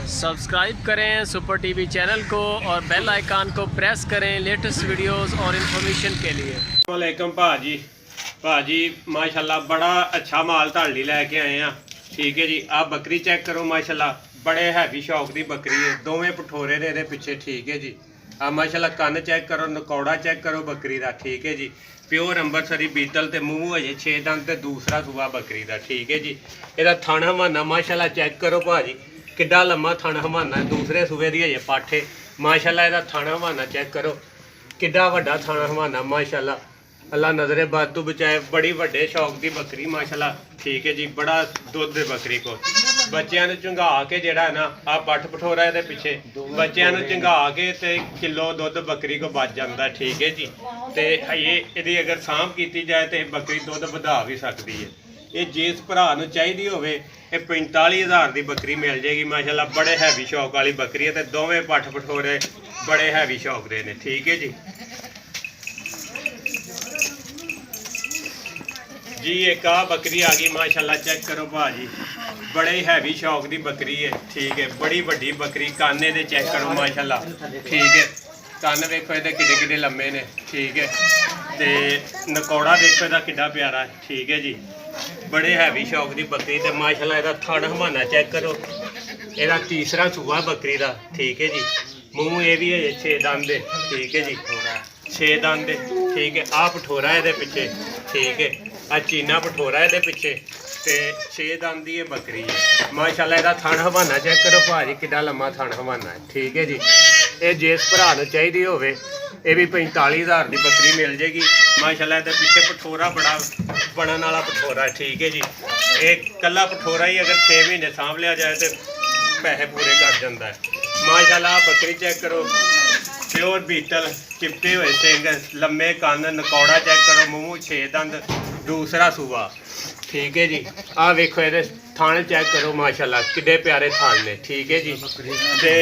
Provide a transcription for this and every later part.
Subscribe करें super TV channel को और बेल आइकन को प्रेस करें लेटेस्ट वीडियोस और इन्फॉर्मेशन के लिए। वालेकुम भाजी माशाल्लाह बड़ा अच्छा माल ढाली लैके आए हैं। ठीक है जी, आप बकरी चेक करो माशाल्लाह बड़े हैवी शौक की बकरी है, दोवें पठोरे ने पिछे। ठीक है जी, आप माशाल्लाह कन्न चेक करो, नकौड़ा चेक करो बकरी का। ठीक है जी, प्योर अंबरसरी बीतल ते मूँह हजे 6 दंद ते दूसरा सूबा बकरी का। ठीक है जी, ਇਹਦਾ थण हवाना माशाल्लाह चेक करो भाजी किड्डा लम्मा थण हवाना, दूसरे सूबे की हजे पाठे माशाल्लाह। ਇਹਦਾ थण हवाना चेक करो किड्डा वड्डा थण हवाना माशाल्लाह। अल्लाह नजरे बातू बचाए, बड़ी वड्डे शौक की बकरी माशाल्लाह। ठीक है जी, बड़ा दुध बकरी को बच्चों झुंगा के जड़ा ना आ पठ पठोरा ये पिछे बच्चों झुंगा के ते किलो दुध बकरी को बच जाता। ठीक है जी, तो ये अगर सांभ की जाए तो बकरी दुध बढ़ा भी सकती है। ये जिस भरा चाहिए हो 45,000 की बकरी मिल जाएगी माशाल्लाह। बड़े हैवी शौक वाली बकरी है, तो दोवें पठ पठोरे बड़े हैवी शौक के ने। ठीक है जी जी, एक आ बकरी आ गई माशाल्लाह, चेक करो भाजी बड़े हैवी शौक की बकरी है। ठीक है, बड़ी वड्डी बकरी, काने दे चेक करो माशाल्लाह। ठीक है, कन्न देखो ये किड्डे किड्डे लम्बे ने। ठीक है, तो नकौड़ा देखो ये किड्डा प्यारा है। ठीक है जी, बड़े हैवी शौक की बकरी ते माशाल्लाह। ਇਹਦਾ थण हवाना चेक करो, ਇਹਦਾ तीसरा सूबा बकरी का। ठीक है जी, मूँह ये भी है 6 दंद है। ठीक है जी, 6 दंद है। ठीक है, आ पठोरा ये पिछे। ठीक है, आ चीना पठोरा ये पिछे, तो 6 दंद की बकरी है माशाल्लाह। ਇਹਦਾ थण हवाना चेक करो भाजी किड्डा लम्मा थण हवाना है। ठीक है जी, ये जिस भरा चाहिए हो ये भी 45,000 की बकरी मिल जाएगी माशाल्लाह। ये पिछे पठोरा बड़ा बनने वाला पठोरा है। ठीक है जी, एक कला पठोरा ही अगर 6 महीने सांभ लिया जाए तो पैसे पूरे कर जाता है माशाल्लाह। बकरी चेक करो प्योर बीटल, चिपटे हुए सिंग, लम्बे कन्न, नकौड़ा चेक करो, मूँह 6 दंद, दूसरा सूबा। ठीक है जी, आ वेखो ये थान चेक करो माशाल्लाह किड्डे प्यारे थान ने। ठीक है जी, तो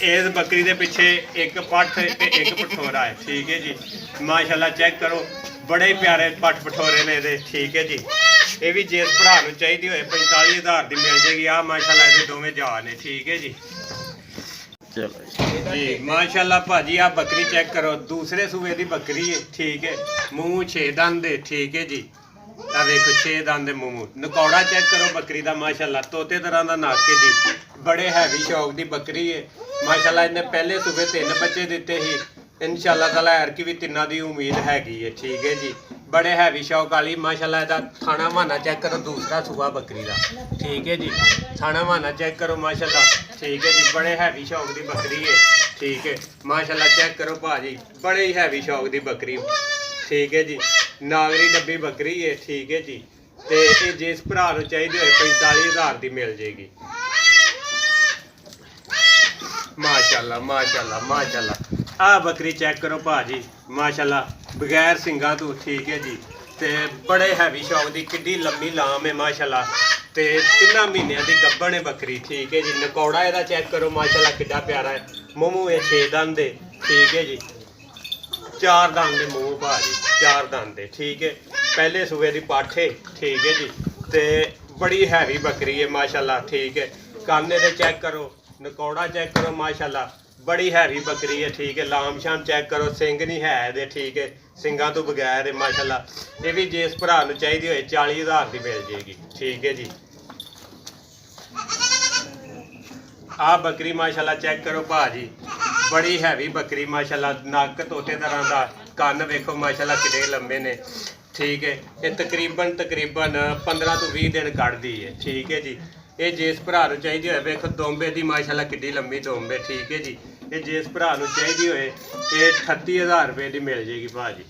इस बकरी के पिछे एक पठ ते एक पठोरा है। ठीक है जी, माशाल्लाह चेक करो बड़े प्यारे पठ पठोरे ने ये। ठीक है जी, ये भी जिस भरा चाहिए हो 45,000 की मिल जाएगी। आ माशाल्लाह ये दोवें जा ने। ठीक है जी जी माशाल्लाह भाजी, आप बकरी चेक करो दूसरे सूबे की बकरी है। ठीक है, मूँह 6 दंद है। ठीक है जी, आ देखो 6 दंद मूँह। नकौड़ा चेक करो बकरी का माशाल्लाह, तोते तरह का नक है जी। बड़े हैवी शौक की बकरी है माशाल्लाह। इन्हें पहले सूबे 3 बच्चे दिते ही, इंशाल्लाह ताला एरकी भी 3 की उम्मीद हैगी है। ठीक है जी, बड़े हैवी शौक वाली माशाल्लाह। इसका थाना हवाना चेक करो, दूसरा सूबा बकरी का। ठीक है जी, थाना हवाना चेक करो माशाल्लाह। ठीक है जी, बड़े हैवी शौक की बकरी है। ठीक है माशाल्लाह, चेक करो भाजी बड़े ही हैवी शौक की बकरी। ठीक है जी, नागरी डब्बी बकरी है। ठीक है जी, तो ये जिस भरा चाहिए हो 45,000 की मिल जाएगी माशाल्लाह माशाल्लाह माशाल्लाह। आ बकरी चेक करो भाजी माशाल्लाह बगैर सिंगा तो। ठीक है जी, तो बड़े हैवी शौक की किड्डी लम्बी लाम है माशाल्लाह, तो 3 महीनों की गब्बन है बकरी। ठीक है जी, नकौड़ा ਇਹਦਾ चेक करो माशाल्लाह किड्डा प्यारा है, मूँह है 6 दंद है। ठीक है जी, 4 दंद मूँह भाजी 4 दंद है। ठीक है, पहले सूबे की पाठे। ठीक है जी, तो बड़ी हैवी बकरी है माशाल्लाह। ठीक है, काने दे चेक करो, नकौड़ा चेक करो माशाल्लाह, बड़ी हैवी बकरी है। ठीक है, लाम शाम चेक करो, सिंग नहीं है दे। ठीक है, सिंगा तो बगैर है माशाल्लाह। ये भी जिस भरा चाहिए हो 40,000 की मिल जाएगी। ठीक है जी, आ बकरी माशाल्लाह चेक करो भाजी बड़ी हैवी बकरी माशाल्लाह। नक तोते तरह का, कन्न वेखो माशाल्लाह किड्डे लंबे ने। ठीक है, ये तकरीबन 15 तो 20 दिन कढ़दी है। ठीक है जी, ये जिस भरा चाहिए हो वेखो दोंबे की माशाल्लाह किड्डी लंबी दोंबे। ठीक है जी, ये जिस भरा चाहिए होए ये 38,000 रुपये की मिल जाएगी भाजी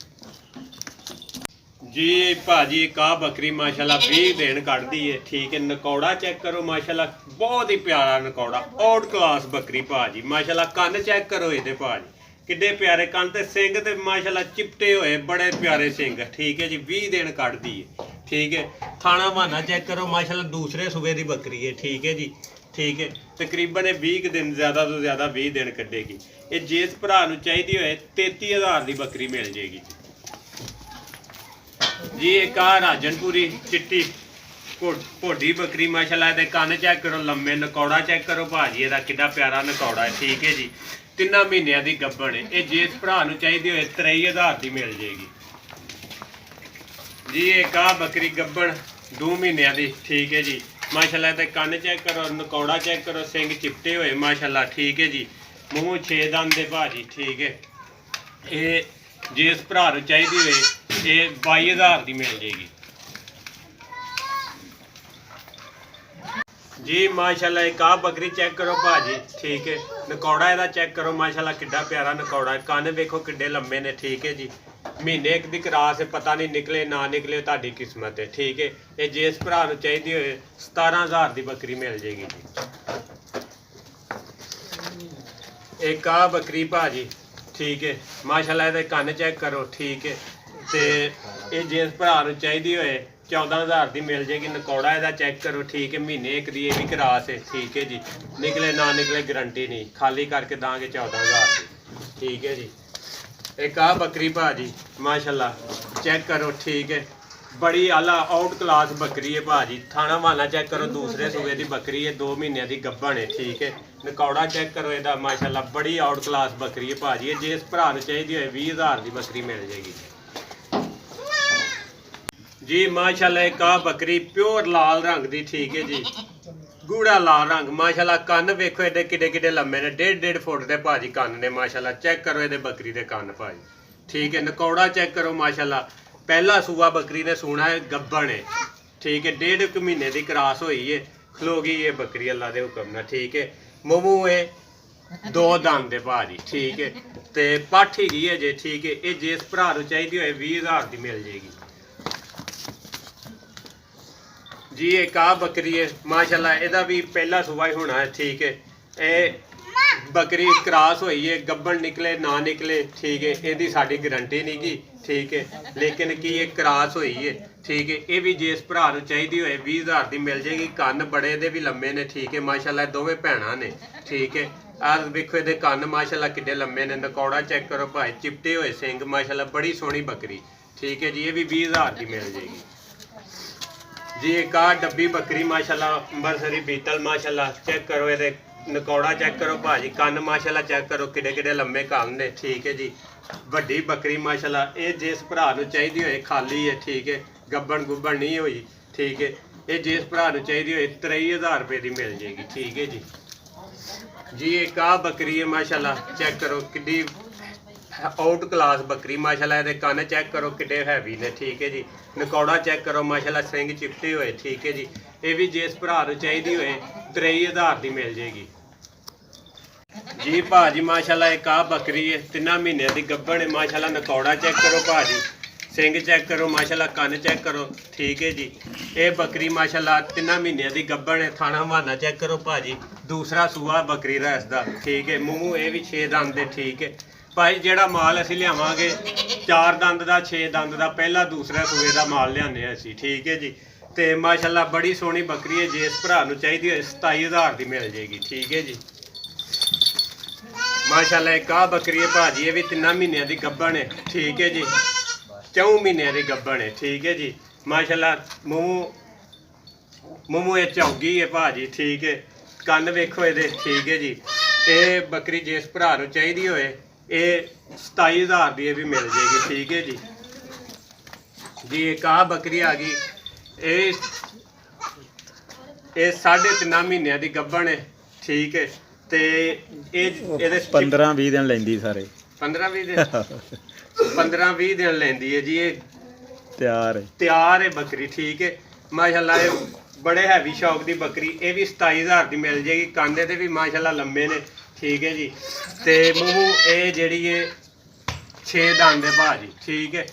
जी। भाजी एक आ बकरी माशाल्लाह 20 दिन कढ़दी है। ठीक है, नकौड़ा चेक करो माशाल्लाह, बहुत ही प्यारा नकौड़ा, आउट क्लास बकरी भाजी माशाल्लाह। कन्न चेक करो ये भाजी किड्डे प्यारे कन्न, ते सिंग ते माशाल्लाह चिपटे हुए बड़े प्यारे सिंग। ठीक है जी, 20 दिन कढ़दी है। ठीक है, थाना हवाना चेक करो माशाल्लाह, दूसरे सूबे की बकरी है। ठीक है जी, ठीक है, तकरीबन 20 दिन ज़्यादा तो ज़्यादा 20 दिन कटेगी। ये जिस भरा चाहिए हो 33,000 की बकरी मिल जाएगी जी। एक आ राजनपुरी चिट्टी ਭੋਡੀ ਬੱਕਰੀ ਮਾਸ਼ਾਅੱਲਾ ਇਹਦੇ ਕੰਨ ਚੈੱਕ ਕਰੋ ਲੰਮੇ, ਨਕੌੜਾ ਚੈੱਕ ਕਰੋ ਭਾਜੀ ਇਹਦਾ ਕਿੱਡਾ ਪਿਆਰਾ ਨਕੌੜਾ ਹੈ। ਠੀਕ ਹੈ ਜੀ, 3 ਮਹੀਨਿਆਂ ਦੀ ਗੱਭਣ ਹੈ। ਇਹ ਜਿਸ ਭਰਾ ਨੂੰ ਚਾਹੀਦੀ ਹੋਏ 23,000 ਦੀ ਮਿਲ ਜੇਗੀ ਜੀ। ਇੱਕ ਆ ਬੱਕਰੀ ਗੱਭਣ 2 ਮਹੀਨਿਆਂ ਦੀ। ਠੀਕ ਹੈ ਜੀ, ਮਾਸ਼ਾਅੱਲਾ ਇਹਦੇ ਕੰਨ ਚੈੱਕ ਕਰੋ, ਨਕੌੜਾ ਚੈੱਕ ਕਰੋ, ਸਿੰਘ ਚਿੱਟੇ ਹੋਏ ਮਾਸ਼ਾਅੱਲਾ। ਠੀਕ ਹੈ ਜੀ, ਮੂੰਹ 6 ਦੰਦ ਦੇ ਭਾਜੀ। ਠੀਕ ਹੈ, ਇਹ ਜਿਸ ਭਰਾ ਨੂੰ ਚਾਹੀਦੀ ਹੋਏ ਇਹ 22,000 ਦੀ ਮਿਲ ਜੇਗੀ ਜੀ। ਮਾਸ਼ਾਅੱਲਾ ਇੱਕ ਆ ਬੱਕਰੀ ਚੈੱਕ ਕਰੋ ਭਾਜੀ। ਠੀਕ ਹੈ, ਨਕੌੜਾ ਇਹਦਾ ਚੈੱਕ ਕਰੋ ਮਾਸ਼ਾਅੱਲਾ ਕਿੱਡਾ ਪਿਆਰਾ ਨਕੌੜਾ ਹੈ। ਕੰਨ ਵੇਖੋ ਕਿੱਡੇ ਲੰਮੇ ਨੇ। ਠੀਕ ਹੈ ਜੀ, ਮਹੀਨੇ ਇੱਕ ਦੀ ਕਰਾਸ ਹੈ, ਪਤਾ ਨਹੀਂ ਨਿਕਲੇ ਨਾ ਨਿਕਲੇ ਤੁਹਾਡੀ ਕਿਸਮਤ ਹੈ। ਠੀਕ ਹੈ, ਇਹ ਜਿਸ ਭਰਾ ਨੂੰ ਚਾਹੀਦੀ ਹੋਏ 17,000 ਦੀ ਬੱਕਰੀ ਮਿਲ ਜੇਗੀ ਜੀ। ਇੱਕ ਆ ਬੱਕਰੀ ਭਾਜੀ। ਠੀਕ ਹੈ, ਮਾਸ਼ਾਅੱਲਾ ਇਹਦੇ ਕੰਨ ਚੈੱਕ ਕਰੋ। ਠੀਕ ਹੈ, ਤੇ ਇਹ ਜਿਸ ਭਰਾ ਨੂੰ ਚਾਹੀਦੀ ਹੋਏ 14,000 ਦੀ ਮਿਲ ਜੇਗੀ। ਨਕੌੜਾ ਇਹਦਾ ਚੈੱਕ ਕਰੋ। ਠੀਕ ਹੈ, ਮਹੀਨੇ ਇੱਕ ਦੀ ਇਹ ਵੀ ਕਰਾਸ ਹੈ। ਠੀਕ ਹੈ ਜੀ, ਨਿਕਲੇ ਨਾ ਨਿਕਲੇ ਗਰੰਟੀ ਨਹੀਂ, ਖਾਲੀ ਕਰਕੇ ਦਾਂਗੇ 14,000 ਦੀ। ਠੀਕ ਹੈ ਜੀ, ਇੱਕ ਆ ਬੱਕਰੀ ਭਾਜੀ ਮਾਸ਼ਾਅੱਲਾ ਚੈੱਕ ਕਰੋ। ਠੀਕ ਹੈ, ਬੜੀ ਆਲਾ ਆਊਟ ਕਲਾਸ ਬੱਕਰੀ ਹੈ ਭਾਜੀ। ਥਾਣਾ ਵਾਲਾ ਚੈੱਕ ਕਰੋ, ਦੂਸਰੇ ਸੂਬੇ ਦੀ ਬੱਕਰੀ ਹੈ, 2 ਮਹੀਨਿਆਂ ਦੀ ਗੱਭਣ ਹੈ। ਠੀਕ ਹੈ, ਨਕੌੜਾ ਚੈੱਕ ਕਰੋ ਇਹਦਾ ਮਾਸ਼ਾਅੱਲਾ ਬੜੀ ਆਊਟ ਕਲਾਸ ਬੱਕਰੀ ਹੈ ਭਾਜੀ। ਇਹ ਜਿਸ ਭਰਾ ਨੂੰ ਚਾਹੀਦੀ ਹੋਏ 20,000 ਦੀ ਬੱਕਰੀ ਮਿਲ ਜੇਗੀ ਜੀ। ਮਾਸ਼ਾਅੱਲਾ ਇੱਕ ਆ ਬੱਕਰੀ ਪਿਓਰ ਲਾਲ ਰੰਗ ਦੀ। ਠੀਕ ਹੈ ਜੀ, ਗੂੜਾ ਲਾਲ ਰੰਗ ਮਾਸ਼ਾਅੱਲਾ। ਕੰਨ ਵੇਖੋ ਇਹਦੇ ਕਿੱਡੇ ਕਿੱਡੇ ਲੰਮੇ ਨੇ, 1.5 ਫੁੱਟ ਦੇ ਭਾਜੀ ਕੰਨ ਨੇ ਮਾਸ਼ਾਅੱਲਾ। ਚੈੱਕ ਕਰੋ ਇਹਦੇ ਬੱਕਰੀ ਦੇ ਕੰਨ ਭਾਜੀ। ਠੀਕ ਹੈ, ਨਕੌੜਾ ਚੈੱਕ ਕਰੋ ਮਾਸ਼ਾਅੱਲਾ। ਪਹਿਲਾ ਸੂਆ ਬੱਕਰੀ ਨੇ ਸੂਣਾ ਹੈ, ਗੱਭਣ ਹੈ। ਠੀਕ ਹੈ, 1.5 ਮਹੀਨੇ ਦੀ ਕਰਾਸ ਹੋਈ ਹੈ, ਖਲੋ ਗਈ ਇਹ ਬੱਕਰੀ ਅੱਲਾ ਦੇ ਹੁਕਮ ਨਾਲ। ਠੀਕ ਹੈ, ਮੂੰਹ ਹੈ 2 ਦੰਦ ਦੇ ਭਾਜੀ। ਠੀਕ ਹੈ, ਤੇ ਪੱਠ ਹੈਗੀ ਹੈ ਜੇ। ਠੀਕ ਹੈ, ਇਹ ਜਿਸ ਭਰਾ ਨੂੰ ਚਾਹੀਦੀ ਹੋਏ 20,000 ਦੀ ਮਿਲ ਜੇਗੀ ਜੀ। ਇੱਕ ਆ ਬੱਕਰੀ ਹੈ ਮਾਸ਼ਾਅੱਲਾ, ਇਹਦਾ ਵੀ ਪਹਿਲਾ ਸੂਆ ਹੀ ਹੋਣਾ ਹੈ। ਠੀਕ ਹੈ, ਇਹ ਬੱਕਰੀ ਕਰਾਸ ਹੋਈ ਹੈ, ਗੱਭਣ ਨਿਕਲੇ ਨਾ ਨਿਕਲੇ। ਠੀਕ ਹੈ, ਇਹਦੀ ਸਾਡੀ ਗਰੰਟੀ ਨਹੀਂ ਗੀ। ਠੀਕ ਹੈ, ਲੇਕਿਨ ਕੀ ਇਹ ਕਰਾਸ ਹੋਈ ਹੈ। ਠੀਕ ਹੈ, ਇਹ ਵੀ ਜਿਸ ਭਰਾ ਨੂੰ ਚਾਹੀਦੀ ਹੋਏ 20,000 ਦੀ ਮਿਲ ਜੇਗੀ। ਕੰਨ ਬੜੇ ਦੇ ਵੀ ਲੰਮੇ ਨੇ। ਠੀਕ ਹੈ, ਮਾਸ਼ਾਅੱਲਾ ਦੋਵੇਂ ਭੈਣਾਂ ਨੇ। ਠੀਕ ਹੈ, ਆਹ ਵੇਖੋ ਇਹਦੇ ਕੰਨ ਮਾਸ਼ਾਅੱਲਾ ਕਿੱਡੇ ਲੰਮੇ ਨੇ। ਨਕੌੜਾ ਚੈੱਕ ਕਰੋ ਭਾਈ, ਚਿਪਟੇ ਹੋਏ ਸਿੰਘ ਮਾਸ਼ਾਅੱਲਾ, ਬੜੀ ਸੋਹਣੀ ਬੱਕਰੀ। ਠੀਕ ਹੈ ਜੀ, ਇਹ ਵੀ 20,000 ਦੀ ਮਿਲ ਜੇਗੀ ਜੀ। ਇੱਕ ਆ ਡੱਬੀ ਬੱਕਰੀ ਮਾਸ਼ਾਅੱਲਾ ਅੰਬਰਸਰੀ ਬੀਤਲ ਮਾਸ਼ਾਅੱਲਾ। ਚੈੱਕ ਕਰੋ ਇਹਦੇ ਨਕੌੜਾ ਚੈੱਕ ਕਰੋ ਭਾਜੀ, ਕੰਨ ਮਾਸ਼ਾਅੱਲਾ ਚੈੱਕ ਕਰੋ ਕਿੱਡੇ ਕਿੱਡੇ ਲੰਮੇ ਕੰਨ ਨੇ। ਠੀਕ ਹੈ ਜੀ, ਵੱਡੀ ਬੱਕਰੀ ਮਾਸ਼ਾਅੱਲਾ। ਇਹ ਜਿਸ ਭਰਾ ਨੂੰ ਚਾਹੀਦੀ ਹੋਏ ਖਾਲੀ ਹੈ। ਠੀਕ ਹੈ, ਗੱਬਣ ਗੁੱਬਣ ਨਹੀਂ ਹੋਈ। ਠੀਕ ਹੈ, ਇਹ ਜਿਸ ਭਰਾ ਨੂੰ ਚਾਹੀਦੀ ਹੋਏ 23,000 ਰੁਪਏ ਦੀ ਮਿਲ ਜੇਗੀ। ਠੀਕ ਹੈ ਜੀ ਜੀ। ਇੱਕ ਆ ਬੱਕਰੀ ਹੈ ਮਾਸ਼ਾਅੱਲਾ, ਚੈੱਕ ਕਰੋ ਕਿੱਡੀ ਆਊਟ ਕਲਾਸ ਬੱਕਰੀ ਮਾਸ਼ਾਅੱਲਾ। ਇਹਦੇ ਕੰਨ ਚੈੱਕ ਕਰੋ ਕਿੱਡੇ ਹੈਵੀ ਨੇ। ਠੀਕ ਹੈ ਜੀ, ਨਕੌੜਾ ਚੈੱਕ ਕਰੋ ਮਾਸ਼ਾਅੱਲਾ, ਸਿੰਘ ਚਿੱਟੇ ਹੋਏ। ਠੀਕ ਹੈ ਜੀ, ਇਹ ਵੀ ਜਿਸ ਭਰਾ ਨੂੰ ਚਾਹੀਦੀ ਹੋਏ 23,000 ਦੀ ਮਿਲ ਜੇਗੀ ਜੀ ਭਾਜੀ। ਮਾਸ਼ਾਅੱਲਾ ਇੱਕ ਆ ਬੱਕਰੀ ਹੈ 3 ਮਹੀਨਿਆਂ ਦੀ ਗੱਭਣ ਹੈ ਮਾਸ਼ਾਅੱਲਾ। ਨਕੌੜਾ ਚੈੱਕ ਕਰੋ ਭਾਜੀ, ਸਿੰਘ ਚੈੱਕ ਕਰੋ ਮਾਸ਼ਾਅੱਲਾ, ਕੰਨ ਚੈੱਕ ਕਰੋ। ਠੀਕ ਹੈ ਜੀ, ਇਹ ਬੱਕਰੀ ਮਾਸ਼ਾਅੱਲਾ 3 ਮਹੀਨਿਆਂ ਦੀ ਗੱਭਣ ਹੈ। ਥਾਣਾ ਹਵਾਨਾ ਚੈੱਕ ਕਰੋ ਭਾਜੀ, ਦੂਸਰਾ ਸੂਆ ਬੱਕਰੀ ਦਾ ਇਸਦਾ। ਠੀਕ ਹੈ, ਮੂੰਹ ਇਹ ਵੀ 6 ਦੰਦ ਦੇ। ਠੀਕ ਹੈ ਭਾਈ, ਜਿਹੜਾ ਮਾਲ ਅਸੀਂ ਲਿਆਵਾਂਗੇ 4 ਦੰਦ ਦਾ 6 ਦੰਦ ਦਾ ਪਹਿਲਾ ਦੂਸਰਾ ਸੂਏ ਦਾ ਮਾਲ ਲਿਆਉਂਦੇ ਹਾਂ ਅਸੀਂ। ਠੀਕ ਹੈ ਜੀ, ਤੇ ਮਾਸ਼ਾਅੱਲਾ ਬੜੀ ਸੋਹਣੀ ਬੱਕਰੀ ਹੈ। ਜਿਸ ਭਰਾ ਨੂੰ ਚਾਹੀਦੀ ਹੋਏ 27,000 ਦੀ ਮਿਲ ਜੇਗੀ। ਠੀਕ ਹੈ ਜੀ, ਮਾਸ਼ਾਅੱਲਾ ਇੱਕ ਆ ਬੱਕਰੀ ਹੈ ਭਾਜੀ, ਇਹ ਵੀ 3 ਮਹੀਨਿਆਂ ਦੀ ਗੱਭਣ ਹੈ। ਠੀਕ ਹੈ ਜੀ, 4 ਮਹੀਨਿਆਂ ਦੀ ਗੱਭਣ ਹੈ। ਠੀਕ ਹੈ ਜੀ, ਮਾਸ਼ਾਅੱਲਾ ਮੂੰਹ ਇਹ ਚੌਗੀ ਹੈ ਭਾਜੀ। ਠੀਕ ਹੈ, ਕੰਨ ਵੇਖੋ ਇਹਦੇ। ਠੀਕ ਹੈ ਜੀ, ਇਹ ਬੱਕਰੀ ਜਿਸ ਭਰਾ ਨੂੰ ਚਾਹੀਦੀ ਹੋਏ ਇਹ 27,000 ਦੀ ਇਹ ਵੀ ਮਿਲ ਜੇਗੀ। ਠੀਕ ਹੈ ਜੀ ਜੀ। ਇੱਕ ਆ ਬੱਕਰੀ ਆ ਗਈ, ਇਹ 3.5 ਮਹੀਨਿਆਂ ਦੀ ਗੱਭਣ ਹੈ। ਠੀਕ ਹੈ, ਤੇ ਇਹਦੇ 15-20 ਦਿਨ ਲੈਂਦੀ ਸਾਰੇ। 15-20 ਦਿਨ ਲੈਂਦੀ ਹੈ ਜੀ। ਇਹ ਤਿਆਰ ਹੈ ਬੱਕਰੀ। ਠੀਕ ਹੈ, ਮਾਸ਼ਾਅੱਲਾ ਇਹ ਬੜੇ ਹੈਵੀ ਸ਼ੌਕ ਦੀ ਬੱਕਰੀ। ਇਹ ਵੀ 27,000 ਦੀ ਮਿਲ ਜੇਗੀ। ਕਾਂਦੇ ਦੇ ਵੀ ਮਾਸ਼ਾਅੱਲਾ ਲੰਮੇ ਨੇ। ਠੀਕ ਹੈ ਜੀ, ਤੇ ਮੂੰਹ ਇਹ ਜਿਹੜੀ ਹੈ 6 ਦੰਦ ਦੇ ਭਾਜੀ। ਠੀਕ ਹੈ,